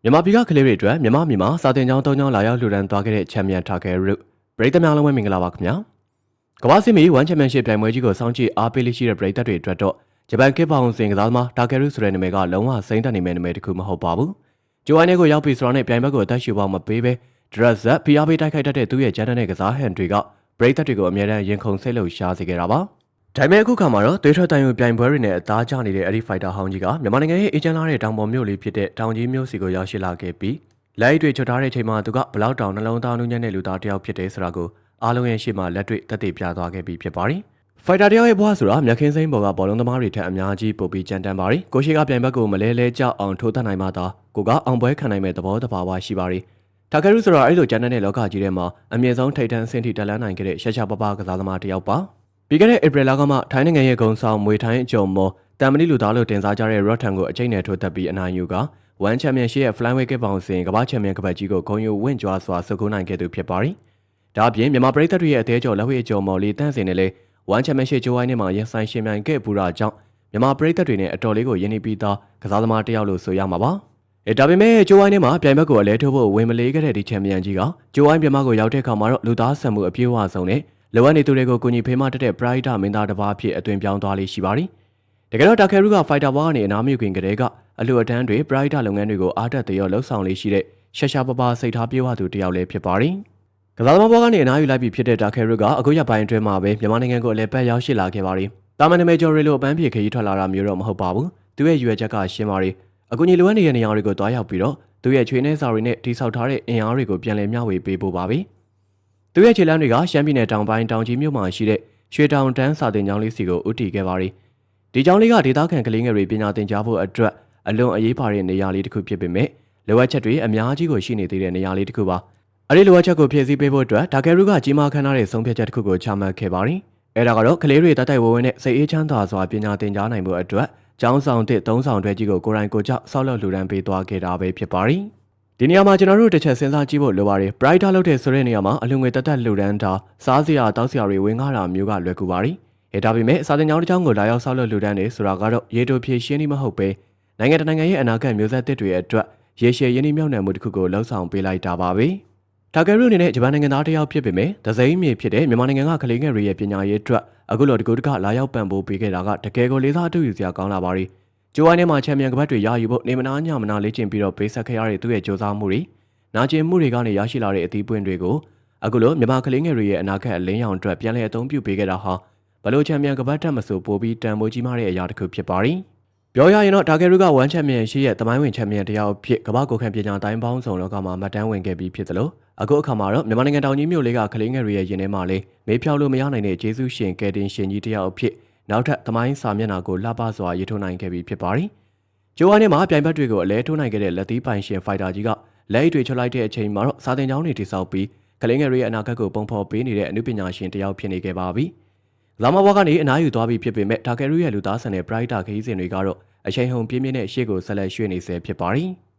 မြန်မာပြည်ကကလေးတွေအတွက်မြန်မာပြည်မှာစာတင်ကျောင်း၃ကျောင်းလာရောက်လှူဒန်းသွားခဲ့တဲ့ချန်ပီယံထားခဲ့ရုပရိသတ်များလုံးဝမင်္ဂလာပါခင်ဗျာကမ္ဘာ့စစ်မီဝမ်ချန်ပီယံရှစ်ပြိုင်ပွဲကြီးကိုစောင့်ကြည့်အားပေးလေးရှိတဲ့ပရိသတ်တွေအတွက်တော့ဂျပန်ကစ်ဘောင်စင်ကစားသမားတာကယ်ရုဆိုတဲ့နာမည်ကလုံးဝစိမ့်သက်နေမယ့်နာမည်တစ်ခုမဟုတ်ပါဘူးဂျိုအိုင်းနဲ့ကိုရောက်ပြီဆိုတာနဲ့ပြိုင်ဘက်ကိုအသက်ရှူပေါင်းမပေးဘဲဒရက်ဇက်ဖီအားပေးတိုက်ခိုက်တတ်တဲ့သူ့ရဲ့ဂျန်တန်တဲ့ကစားဟန်တွေကပရိသတ်တွေကိုအမြဲတမ်းရင်ခုန်စိတ်လှုပ်ရှားစေခဲ့တာပါဒါပေမဲ့အခုခါမှာတော့သွေးထွက်တန်ယူပြိုင်ပွဲတွေနဲ့အသားကျနေတဲ့အဲ့ဒီဖိုက်တာဟောင်းကြီးကမြန်မာနိုင်ငံရဲ့အေဂျင့်လာတဲ့တောင်ပေါ်မြို့လေးဖြစ်တဲ့တောင်ကြီးမြို့စီကိုရောက်ရှိလာခဲ့ပြီးလက်တွေချွတ်ထားတဲ့အချိန်မှာသူကဘလောက်တောင်နှလုံးသားနူးညံ့တဲ့လူသားတစ်ယောက်ဖြစ်တယ်ဆိုတာကိုအားလုံးရဲ့ရှေ့မှာလက်တွေ့သက်သေပြသွားခဲ့ပြီးဖြစ်ပါတယ်။ဖိုက်တာတစ်ယောက်ရဲ့ဘဝဆိုတာမြက်ခင်းစိမ့်ပေါ်ကဘောလုံးသမားတွေထက်အများကြီးပိုပြီးကြမ်းတမ်းပါတယ်။ကိုရှိကပြိုင်ဘက်ကိုမလဲလဲကြောက်အောင်ထိုးတတ်နိုင်မှသာကိုကအောင်ပွဲခံနိုင်မဲ့သဘောတဘာဝရှိပါတယ်။တာကယ်ရုဆိုတာအဲ့လိုကြမ်းတမ်းတဲ့လောကကြီးထဲမှာအမြင့်ဆုံးထိပ်တန်းဆင့်ထိတက်လှမ်းနိုင်ခဲ့တဲ့ရှက်ရှာပပကစားသမားတစ်ယောက်ပါ။ပြီးခဲ့တဲ့ဧပြီလကမှထိုင်းနိုင်ငံရဲ့ဂုံဆောင်မွေထိုင်းအကြုံမော်တမ်မနီလူသားလို့တင်စားကြတဲ့ရော့ထန်ကိုအကျိတ်နဲ့ထိုးတက်ပြီးအနိုင်ယူကဝမ်ချန်ပီယံရှစ်ရဲ့ Flyweight ကစ်ဘောင်စဉ်ကမ္ဘာချန်ပီယံကပတ်ကြီးကိုဂုဏ်ယူဝင့်ကြွားစွာဆုပ်ကိုးနိုင်ခဲ့သူဖြစ်ပါတယ်။ဒါအပြင်မြန်မာပရိသတ်တွေရဲ့အသေးကျော်လက်ဝဲအကျော်မော်လီတန့်စင်နဲ့လည်းဝမ်ချန်ပီယံရှစ်ဂျိုးဝိုင်းနဲ့မှရင်ဆိုင်ရှင်ပြိုင်ခဲ့ပူတာကြောင့်မြန်မာပရိသတ်တွေနဲ့အတော်လေးကိုယဉ်နေပြီးသားကစားသမားတစ်ယောက်လို့ဆိုရမှာပါ။ဒါပေမဲ့ဂျိုးဝိုင်းနဲ့မှပြိုင်ဘက်ကိုအလဲထိုးဖို့ဝင်မလေးခဲ့တဲ့ဒီချန်ပီယံကြီးကဂျိုးဝိုင်းမြန်မာကိုရောက်တဲ့အခါမှာတော့လူသားဆန်မှုအပြည့်အဝဆုံးနဲ့လိုအပ်နေသူတွေကိုကိုကြီးဖေးမတက်တဲ့ Pride မင်းသားတစ်ပါးဖြစ်အသွင်ပြောင်းသွားလေးရှိပါတယ်။တကယ်တော့တာကယ်ရုကဖိုက်တာဘောကနေအနားမြုပ်ခင်ကလေးကအလှူအတန်းတွေ Pride လုပ်ငန်းတွေကိုအားတက်သေးလှုပ်ဆောင်လေးရှိတဲ့ရှာရှာပပစိတ်ထားပြေဝသူတစ်ယောက်လည်းဖြစ်ပါတယ်။ကစားသမားဘောကနေအနားယူလိုက်ပြီးဖြစ်တဲ့တာကယ်ရုကအခုရက်ပိုင်းအတွင်းမှာပဲမြန်မာနိုင်ငံကိုအလဲပတ်ရောက်ရှိလာခဲ့ပါတယ်။တာမန်နာမည်ကျော်ရီလိုအပန်းဖြေခရီးထွက်လာတာမျိုးတော့မဟုတ်ပါဘူး။သူ့ရဲ့ရွယ်ချက်ကရှင်းပါတယ်။အခုညီလိုအပ်နေတဲ့နေရာတွေကိုတွားရောက်ပြီးတော့သူ့ရဲ့ချွေးနှဲစာတွေနဲ့တိဆောက်ထားတဲ့အင်အားတွေကိုပြန်လည်မျှဝေပေးဖို့ပါပဲ။သူ့ရဲ့ခြေလမ်းတွေကရှမ်းပြည်နယ်တောင်ပိုင်းတောင်ကြီးမြို့မှာရှိတဲ့ရွှေတောင်တန်းစာတင်ကျောင်းလေးစီကိုဦးတည်ခဲ့ပါတယ်။ဒီကျောင်းလေးကဒေသခံကလေးငယ်တွေပညာသင်ကြားဖို့အတွက်အလွန်အရေးပါတဲ့နေရာလေးတစ်ခုဖြစ်ပေမဲ့လိုအပ်ချက်တွေအများကြီးကိုရှိနေသေးတဲ့နေရာလေးတစ်ခုပါ။အဲဒီလိုအပ်ချက်ကိုဖြည့်ဆည်းပေးဖို့အတွက်တာကယ်ရုကကြီးမားခမ်းနားတဲ့ဆုံးဖြတ်ချက်တစ်ခုကိုချမှတ်ခဲ့ပါတယ်။အဲဒါကတော့ကလေးတွေတိုက်ဝဝနဲ့စိတ်အေးချမ်းသာစွာပညာသင်ကြားနိုင်ဖို့အတွက်ကျောင်းဆောင်တစ်၃ဆောင်တွဲကြီးကိုကိုယ်တိုင်ကိုကြောက်ဆောက်လုပ်လှူဒန်းပေးသွားခဲ့တာပဲဖြစ်ပါတယ်။ဒီနေရာမှာကျွန်တော်တို့တစ်ချက်စဉ်းစားကြည့်ဖို့လိုပါတယ်။ Pride လုပ်တဲ့ဆိုတဲ့နေရာမှာအလူငွေတက်လှူဒန်းတာစားစရာတောက်စရာတွေဝင်ကားတာမျိုးကလွယ်ကူပါတယ်။ဒါပေမဲ့စာတင်ကျောင်းတစ်ကျောင်းကိုလာရောက်ဆောက်လုပ်လှူဒန်းနေဆိုတာကတော့ရေတိုဖြည့်ရှင်းနေမဟုတ်ပဲနိုင်ငံတကာရဲ့အနာဂတ်မျိုးဆက်သစ်တွေအတွက်ရေရှည်ရင်းနှီးမြှုပ်နှံမှုတစ်ခုကိုလှုံ့ဆော်ပေးလိုက်တာပါပဲ။တာကယ်ရုအနေနဲ့ဂျပန်နိုင်ငံသားတစ်ယောက်ဖြစ်ပေမဲ့ဒဇိမ်းမြေဖြစ်တဲ့မြန်မာနိုင်ငံကကလေးငယ်တွေရဲ့ပညာရေးအတွက်အခုလိုတကူတကလာရောက်ပံ့ပိုးပေးခဲ့တာကတကယ်ကိုလေးစားအထူးယူစရာကောင်းလာပါပြီ။ဂျိုးဝိုင်းထဲမှာချန်ပီယံကပတ်တွေရယူဖို့နေမနာညမနာလေ့ကျင့်ပြီးတော့ပေးဆက်ခဲ့ရတဲ့သူ့ရဲ့ကြိုးစားမှုတွေနာကျင်မှုတွေကနေရရှိလာတဲ့အသီးပွင့်တွေကိုအခုလိုမြန်မာကလေးငယ်တွေရဲ့အနာဂတ်အလင်းရောင်အတွက်ပြန်လည်အသုံးပြုပေးခဲ့တာဟာဘလို့ချန်ပီယံကပတ်တက်မဆိုပိုပြီးတန်ဖိုးကြီးမားတဲ့အရာတစ်ခုဖြစ်ပါတယ်။ပြောရရင်တော့တာကယ်ရုကဝမ်ချန်ပီယံရှိရဲ့သမိုင်းဝင်ချန်ပီယံတစ်ယောက်ဖြစ်ကမ္ဘာကိုခံပညာတိုင်းပေါင်းစုံလောကမှာမှတ်တမ်းဝင်ခဲ့ပြီးဖြစ်သလိုအခုအခါမှာတော့မြန်မာနိုင်ငံတောင်ကြီးမြို့လေးကကလေးငယ်တွေရဲ့ရင်ထဲမှာလေးမေးဖြောက်လို့မရနိုင်တဲ့ဂျေဆုရှင်ကယ်တင်ရှင်ကြီးတစ်ယောက်ဖြစ်နောက်ထပ်သမိုင်းစာမျက်နှာကိုလှပစွာရေးထိုးနိုင်ခဲ့ပြီးဖြစ်ပါတယ်။ဂျိုးဝိုင်းနဲ့မှာပြိုင်ဘက်တွေကိုအလဲထိုးနိုင်ခဲ့တဲ့လက်သီးပိုင်ရှင်ဖိုက်တာကြီးကလက်အိတ်တွေချွတ်လိုက်တဲ့အချိန်မှာတော့စာတင်ကျောင်းတွေတိစောက်ပြီးကလေးငယ်တွေရဲ့အနာဂတ်ကိုပုံဖော်ပေးနေတဲ့အမှုပညာရှင်တစ်ယောက်ဖြစ်နေခဲ့ပါပြီ။လာမဘွားကနေအနားယူသွားပြီးဖြစ်ပေမဲ့တာကယ်ရုရဲ့လူသားဆန်တဲ့ Pride ခရီးစဉ်တွေကတော့အချိန်ဟုန်ပြင်းပြင်းနဲ့ရှေ့ကိုဆက်လက်ရွှေ့နေဆဲဖြစ်ပါတယ်။